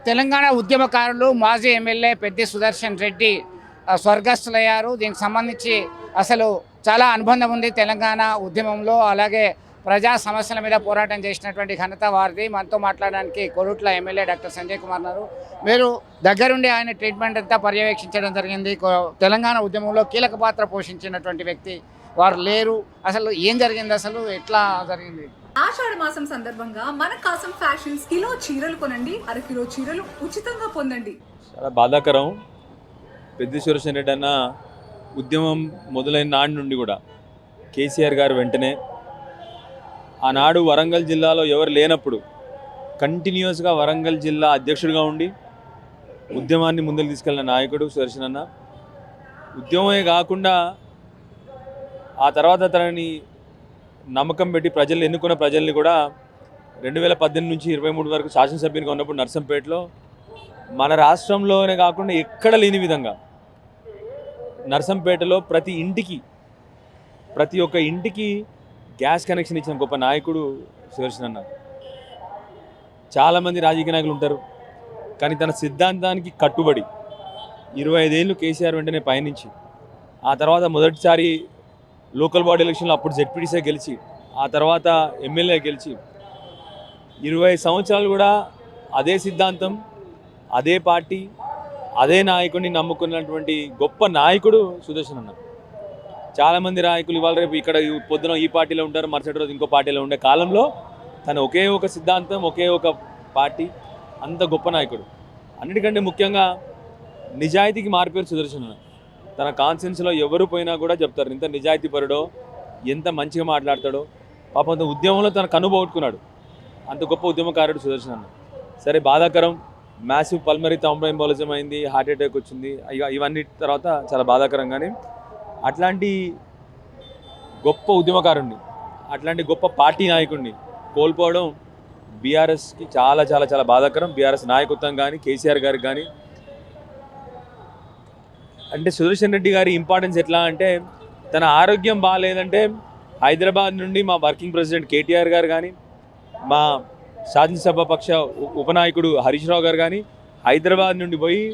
తెలంగాణ ఉద్యమకారులు మాజీ ఎమ్మెల్యే పెద్ది సుదర్శన్ రెడ్డి స్వర్గస్థులయ్యారు. దీనికి సంబంధించి అసలు చాలా అనుబంధం ఉంది తెలంగాణ ఉద్యమంలో. అలాగే ప్రజా సమస్యల మీద పోరాటం చేసినటువంటి ఘనత వారిది. మనతో మాట్లాడడానికి కోరుట్ల ఎమ్మెల్యే డాక్టర్ సంజయ్ కుమార్ ఉన్నారు. మీరు దగ్గరుండి ఆయన ట్రీట్మెంట్ అంతా పర్యవేక్షించడం జరిగింది. తెలంగాణ ఉద్యమంలో కీలక పాత్ర పోషించినటువంటి వ్యక్తి వారు లేరు. అసలు ఏం జరిగింది, అసలు ఎట్లా జరిగింది? ఆషాఢ మాసం సందర్భంగా మన కాసం ఫ్యాషన్స్ కిలో చీరలు కొనండి, అరకిలో చీరలు ఉచితంగా పొందండి. చాలా బాధాకరం. పెద్ది సుదర్శన్ రెడ్డి అన్న ఉద్యమం మొదలైన నాటి నుండి కూడా కేసీఆర్ గారు వెంటనే ఆనాడు వరంగల్ జిల్లాలో ఎవరు లేనప్పుడు కంటిన్యూస్గా వరంగల్ జిల్లా అధ్యక్షుడిగా ఉండి ఉద్యమాన్ని ముందుకు తీసుకెళ్ళిన నాయకుడు సుదర్శన్ అన్న. ఉద్యమమే కాకుండా ఆ తర్వాత తనని నమ్మకం పెట్టి ప్రజలు ఎన్నుకున్న ప్రజల్ని కూడా 2018 నుంచి 23 వరకు శాసనసభ్యునిగా ఉన్నప్పుడు నర్సంపేటలో మన రాష్ట్రంలోనే కాకుండా ఎక్కడ లేని విధంగా నర్సంపేటలో ప్రతి ఒక్క ఇంటికి గ్యాస్ కనెక్షన్ ఇచ్చిన గొప్ప నాయకుడు సుదర్శన్ అన్న. చాలామంది రాజకీయ నాయకులు ఉంటారు, కానీ తన సిద్ధాంతానికి కట్టుబడి 25 ఏళ్ళు కేసీఆర్ వెంటనే పయనించి ఆ తర్వాత మొదటిసారి లోకల్ బాడీ ఎలక్షన్లో అప్పుడు జెడ్పీటీసీ గెలిచి ఆ తర్వాత ఎమ్మెల్యే గెలిచి 20 సంవత్సరాలు కూడా అదే సిద్ధాంతం, అదే పార్టీ, అదే నాయకుడిని నమ్ముకున్నటువంటి గొప్ప నాయకుడు సుదర్శన్ అన్న. చాలామంది నాయకులు ఇవాళ రేపు ఇక్కడ పొద్దున ఈ పార్టీలో ఉంటారు, మరుసటి రోజు ఇంకో పార్టీలో ఉండే కాలంలో తను ఒకే ఒక సిద్ధాంతం, ఒకే ఒక పార్టీ, అంత గొప్ప నాయకుడు. అన్నిటికంటే ముఖ్యంగా నిజాయితీకి మారిపోయారు సుదర్శన్ అన్న. తన కాన్సెన్స్లో ఎవరు పోయినా కూడా చెప్తారు ఎంత నిజాయితీపరుడో, ఎంత మంచిగా మాట్లాడతాడో. పాపం ఉద్యమంలో తన కనుబోట్టుకున్నాడు. అంత గొప్ప ఉద్యమకారుడు సుదర్శన్ అన్న. సరే, బాధాకరం. మ్యాసివ్ పల్మరీ థ్రోంబోఎంబోలిజం అయింది, హార్ట్ అటాక్ వచ్చింది. ఇవన్నీ తర్వాత చాలా బాధాకరం. కానీ అట్లాంటి గొప్ప ఉద్యమకారుణ్ణి, అట్లాంటి గొప్ప పార్టీ నాయకుడిని కోల్పోవడం బీఆర్ఎస్కి చాలా చాలా చాలా బాధాకరం. బీఆర్ఎస్ నాయకత్వం కానీ కేసీఆర్ గారికి కానీ. అంటే సుదర్శన్ రెడ్డి గారి ఇంపార్టెన్స్ ఎట్లా అంటే, తన ఆరోగ్యం బాగాలేదంటే హైదరాబాద్ నుండి మా వర్కింగ్ ప్రెసిడెంట్ కేటీఆర్ గారు కానీ, మా శాసనసభ పక్ష ఉపనాయకుడు హరీష్ రావు గారు కానీ హైదరాబాద్ నుండి పోయి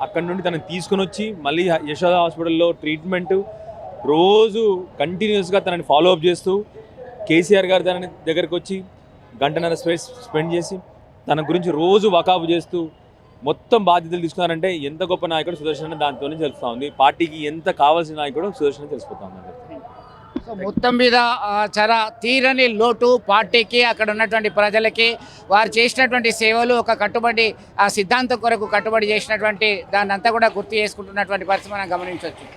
అక్కడి నుండి తనని తీసుకుని వచ్చి మళ్ళీ యశోద హాస్పిటల్లో ట్రీట్మెంట్ రోజు కంటిన్యూస్గా తనని ఫాలోఅప్ చేస్తూ కేసీఆర్ గారు తనని దగ్గరికి వచ్చి గంటన్నర స్పెండ్ చేసి తన గురించి రోజు వకాబు చేస్తూ మొత్తం బాధ్యతలు తీసుకున్నారంటే ఎంత గొప్ప నాయకుడు సుదర్శన్ దాంతోనే తెలుస్తూ ఉంది. పార్టీకి ఎంత కావాల్సిన నాయకుడు సుదర్శన్ తెలిసిపోతా ఉంది. సో మొత్తం మీద చాలా తీరని లోటు పార్టీకి, అక్కడ ఉన్నటువంటి ప్రజలకి. వారు చేసినటువంటి సేవలు ఒక కట్టుబడి, ఆ సిద్ధాంతం కొరకు కట్టుబడి చేసినటువంటి దాన్ని అంతా కూడా గుర్తు చేసుకుంటున్నటువంటి పరిస్థితి మనం గమనించవచ్చు.